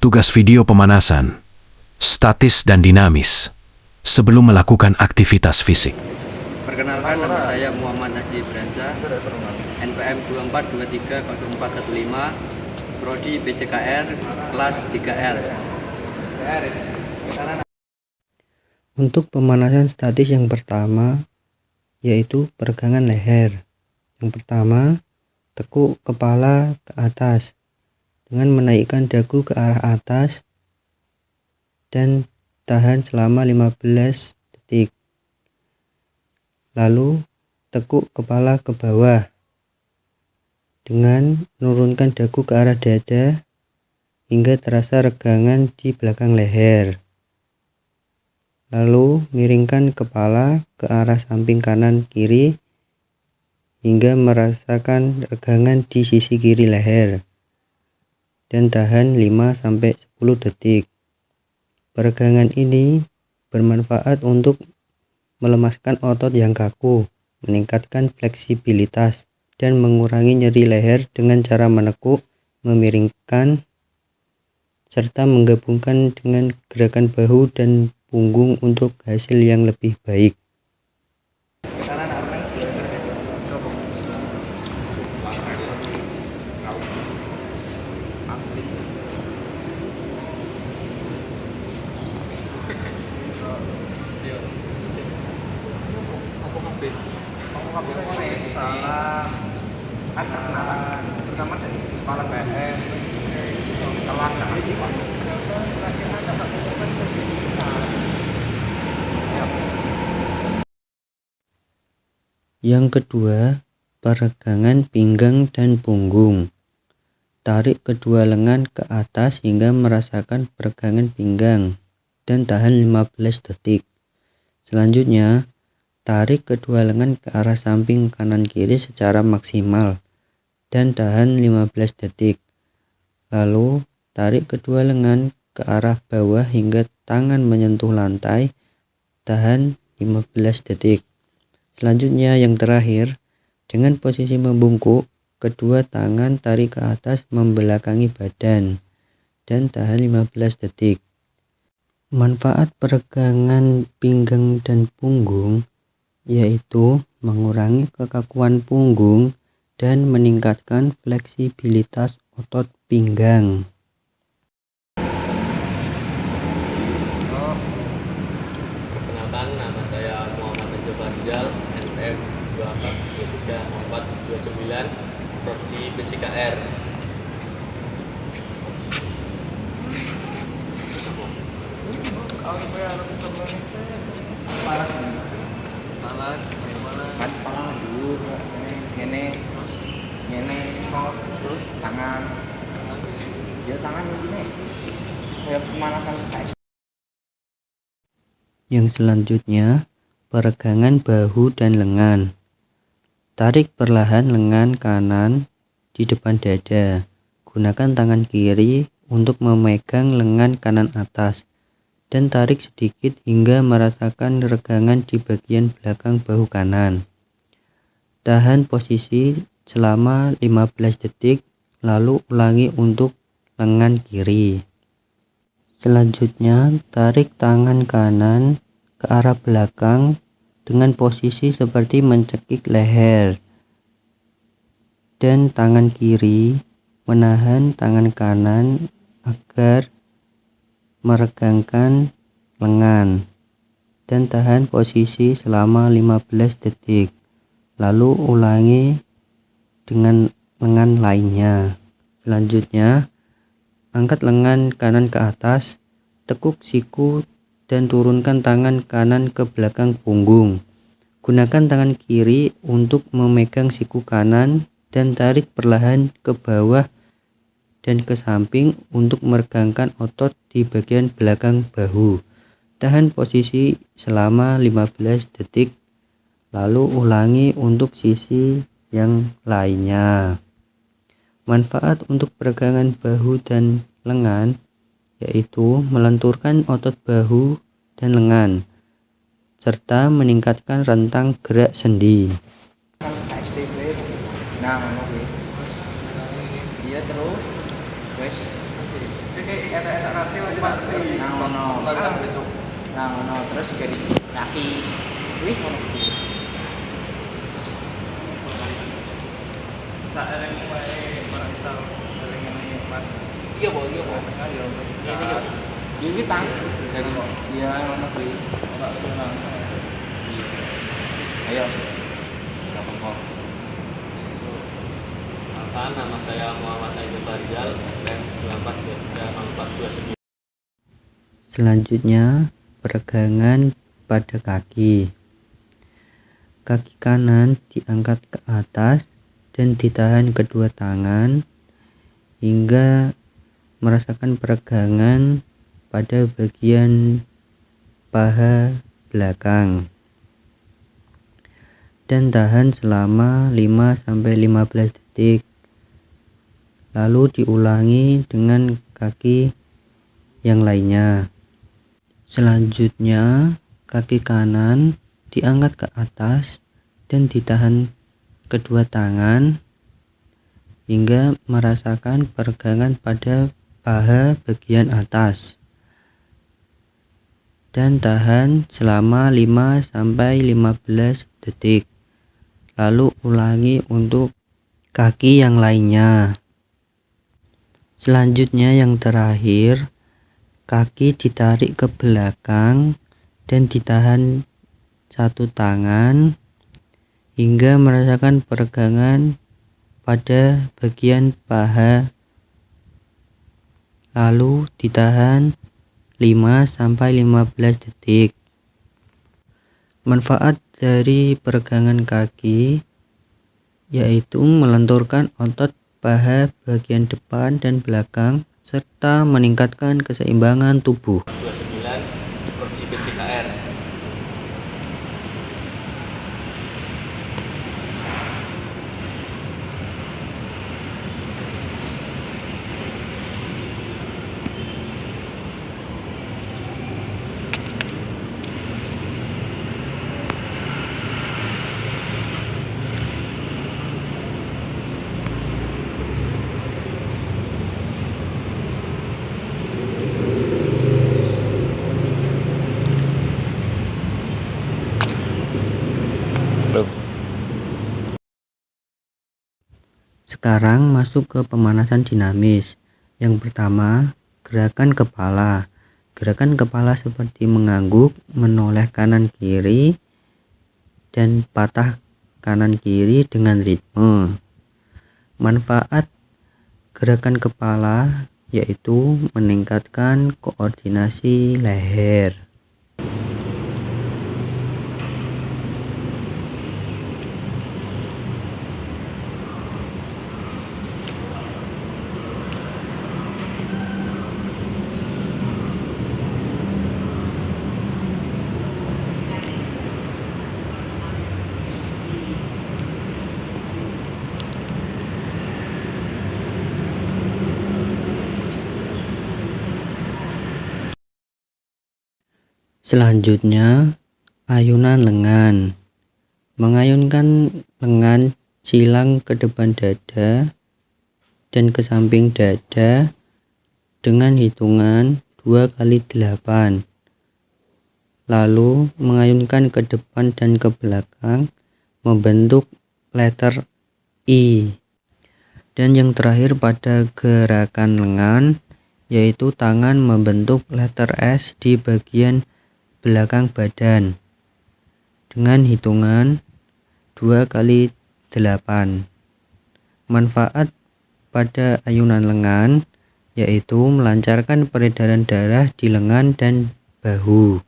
Tugas video pemanasan, statis dan dinamis, sebelum melakukan aktivitas fisik. Perkenalkan, nama saya Muhammad Najib Branza, NPM 24230415, Prodi PJKR, kelas 3L. Untuk pemanasan statis yang pertama, yaitu peregangan leher. Yang pertama, tekuk kepala ke atas dengan menaikkan dagu ke arah atas dan tahan selama 15 detik. Lalu, tekuk kepala ke bawah dengan menurunkan dagu ke arah dada hingga terasa regangan di belakang leher. Lalu miringkan kepala ke arah samping kanan kiri hingga merasakan regangan di sisi kiri leher dan tahan 5-10 detik. Peregangan ini bermanfaat untuk melemaskan otot yang kaku, meningkatkan fleksibilitas, dan mengurangi nyeri leher dengan cara menekuk, memiringkan, serta menggabungkan dengan gerakan bahu dan punggung untuk hasil yang lebih baik. Terutama dari kepala BM, telah Yang kedua, peregangan pinggang dan punggung. Tarik kedua lengan ke atas hingga merasakan peregangan pinggang dan tahan 15 detik. Selanjutnya, tarik kedua lengan ke arah samping kanan kiri secara maksimal dan tahan 15 detik. Lalu, tarik kedua lengan ke arah bawah hingga tangan menyentuh lantai, tahan 15 detik. Selanjutnya yang terakhir, dengan posisi membungkuk, kedua tangan tarik ke atas membelakangi badan dan tahan 15 detik. Manfaat peregangan pinggang dan punggung yaitu mengurangi kekakuan punggung dan meningkatkan fleksibilitas otot pinggang. Perkenalkan, nama saya Muhammad Najib Branza, NPM 24230429, Prodi PJKR. kepala dulu, ini terus tangan, ya tangan begini, kayak pemanasan kayak. Yang selanjutnya, peregangan bahu dan lengan. Tarik perlahan lengan kanan di depan dada. Gunakan tangan kiri untuk memegang lengan kanan atas dan tarik sedikit hingga merasakan regangan di bagian belakang bahu kanan. Tahan posisi selama 15 detik, lalu ulangi untuk lengan kiri. Selanjutnya, tarik tangan kanan ke arah belakang dengan posisi seperti mencekik leher. Dan tangan kiri menahan tangan kanan agar meregangkan lengan. Dan tahan posisi selama 15 detik. Lalu ulangi dengan lengan lainnya. Selanjutnya, angkat lengan kanan ke atas, tekuk siku dan turunkan tangan kanan ke belakang punggung. Gunakan tangan kiri untuk memegang siku kanan dan tarik perlahan ke bawah dan ke samping untuk meregangkan otot di bagian belakang bahu. Tahan posisi selama 15 detik, lalu ulangi untuk sisi yang lainnya. Manfaat untuk peregangan bahu dan lengan yaitu melenturkan otot bahu dan lengan serta meningkatkan rentang gerak sendi. Nah, iya terus, wes Nah, ngono terus juga di kaki. Wih, ngono. Iya, Bo, iya, Bo. Ini yo. Ini tang dari dia mana beli. Ayo. Perkenalkan, nama saya Muhammad Aidil Farizal, REM 743429. Selanjutnya, peregangan pada kaki. Kaki kanan diangkat ke atas dan ditahan kedua tangan hingga merasakan peregangan pada bagian paha belakang. Dan tahan selama 5-15 detik. Lalu diulangi dengan kaki yang lainnya. Selanjutnya, kaki kanan diangkat ke atas dan ditahan kedua tangan hingga merasakan peregangan pada paha bagian atas. Dan tahan selama 5-15 detik. Lalu ulangi untuk kaki yang lainnya. Selanjutnya yang terakhir, kaki ditarik ke belakang dan ditahan satu tangan hingga merasakan peregangan pada bagian paha. Lalu ditahan 5-15 detik. Manfaat dari peregangan kaki yaitu melenturkan otot paha bagian depan dan belakang serta meningkatkan keseimbangan tubuh. 29 Prodi PJKR. Sekarang masuk ke pemanasan dinamis. Yang pertama, gerakan kepala. Gerakan kepala seperti mengangguk, menoleh kanan kiri, dan patah kanan kiri dengan ritme. Manfaat gerakan kepala yaitu meningkatkan koordinasi leher. Selanjutnya, ayunan lengan. Mengayunkan lengan silang ke depan dada dan ke samping dada dengan hitungan 2x8. Lalu mengayunkan ke depan dan ke belakang membentuk letter I. Dan yang terakhir pada gerakan lengan yaitu tangan membentuk letter S di bagian belakang badan dengan hitungan 2x8. Manfaat pada ayunan lengan yaitu melancarkan peredaran darah di lengan dan bahu.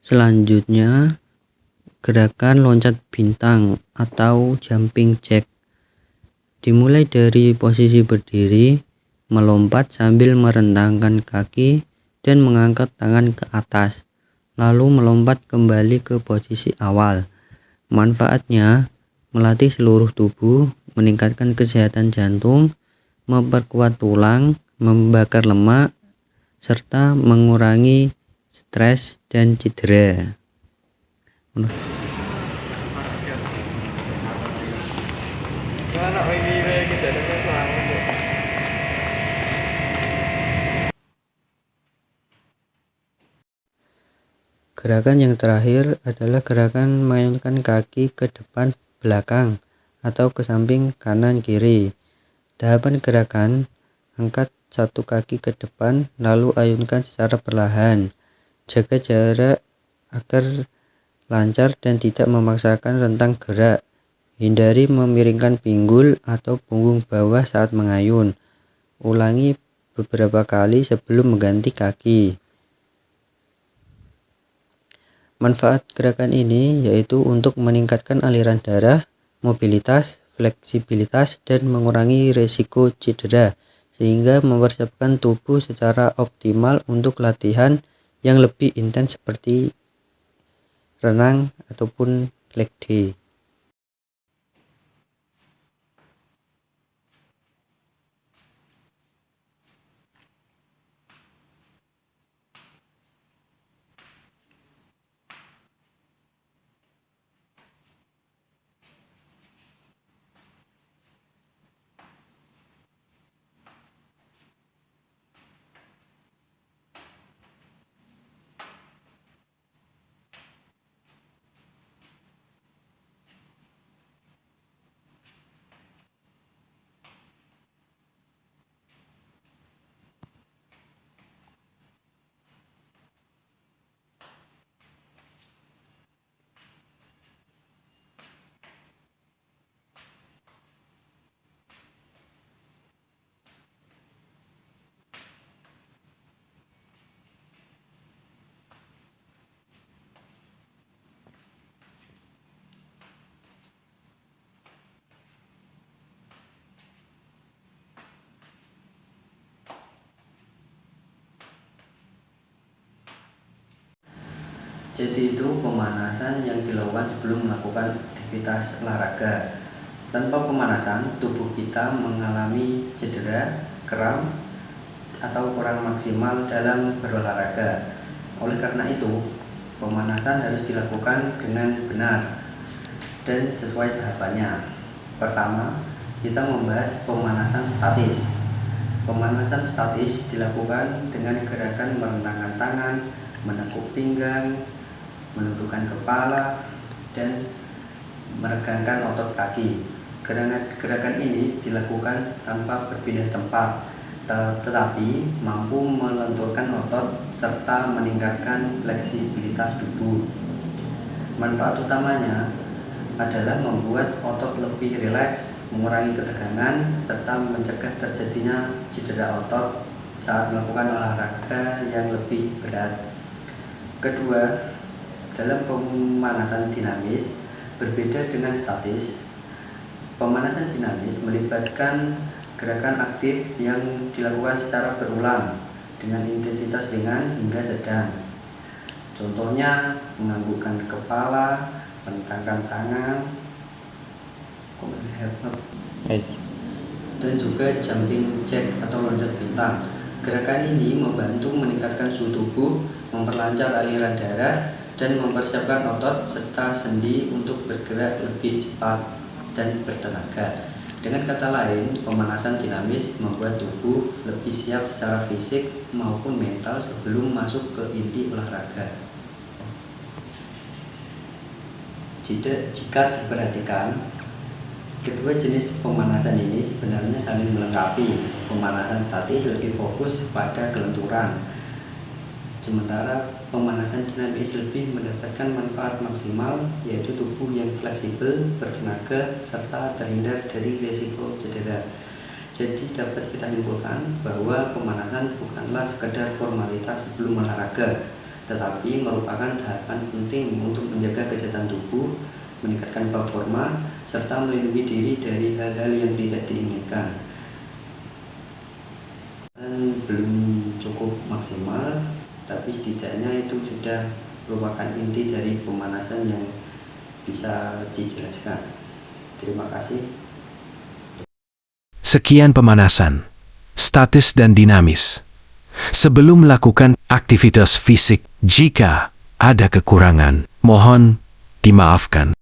Selanjutnya, gerakan loncat bintang atau jumping jack. Dimulai dari posisi berdiri, melompat sambil merentangkan kaki dan mengangkat tangan ke atas, lalu melompat kembali ke posisi awal. Manfaatnya, melatih seluruh tubuh, meningkatkan kesehatan jantung, memperkuat tulang, membakar lemak, serta mengurangi stres dan cedera. Gerakan yang terakhir adalah gerakan mengayunkan kaki ke depan belakang atau ke samping kanan kiri. Tahapan gerakan: angkat satu kaki ke depan lalu ayunkan secara perlahan. Jaga jarak agar lancar dan tidak memaksakan rentang gerak. Hindari memiringkan pinggul atau punggung bawah saat mengayun. Ulangi beberapa kali sebelum mengganti kaki. Manfaat gerakan ini yaitu untuk meningkatkan aliran darah, mobilitas, fleksibilitas, dan mengurangi risiko cedera, sehingga mempersiapkan tubuh secara optimal untuk latihan yang lebih intens seperti renang ataupun leg day. Jadi itu pemanasan yang dilakukan sebelum melakukan aktivitas olahraga. Tanpa pemanasan, tubuh kita mengalami cedera, kram, atau kurang maksimal dalam berolahraga. Oleh karena itu, pemanasan harus dilakukan dengan benar dan sesuai tahapannya. Pertama, kita membahas pemanasan statis. Pemanasan statis dilakukan dengan gerakan merentangkan tangan, menekuk pinggang, menundukkan kepala, dan meregangkan otot kaki. Gerakan ini dilakukan tanpa berpindah tempat, tetapi mampu melenturkan otot serta meningkatkan fleksibilitas tubuh. Manfaat utamanya adalah membuat otot lebih rileks, mengurangi ketegangan, serta mencegah terjadinya cedera otot saat melakukan olahraga yang lebih berat. Kedua, dalam pemanasan dinamis, berbeda dengan statis, pemanasan dinamis melibatkan gerakan aktif yang dilakukan secara berulang dengan intensitas ringan hingga sedang. Contohnya, menganggukkan kepala, merentangkan tangan, dan juga jumping jack atau loncat bintang. Gerakan ini membantu meningkatkan suhu tubuh, memperlancar aliran darah, dan mempersiapkan otot serta sendi untuk bergerak lebih cepat dan bertenaga. Dengan kata lain, pemanasan dinamis membuat tubuh lebih siap secara fisik maupun mental sebelum masuk ke inti olahraga. Jika diperhatikan, kedua jenis pemanasan ini sebenarnya saling melengkapi. Pemanasan statis lebih fokus pada kelenturan, sementara pemanasan dinamis lebih mendapatkan manfaat maksimal, yaitu tubuh yang fleksibel, bertenaga, serta terhindar dari risiko cedera. Jadi dapat kita simpulkan bahwa pemanasan bukanlah sekedar formalitas sebelum olahraga, tetapi merupakan tahapan penting untuk menjaga kesehatan tubuh, meningkatkan performa, serta melindungi diri dari hal-hal yang tidak diinginkan. Belum cukup maksimal, tapi setidaknya itu sudah merupakan inti dari pemanasan yang bisa dijelaskan. Terima kasih. Sekian pemanasan, statis dan dinamis. Sebelum melakukan aktivitas fisik, jika ada kekurangan, mohon dimaafkan.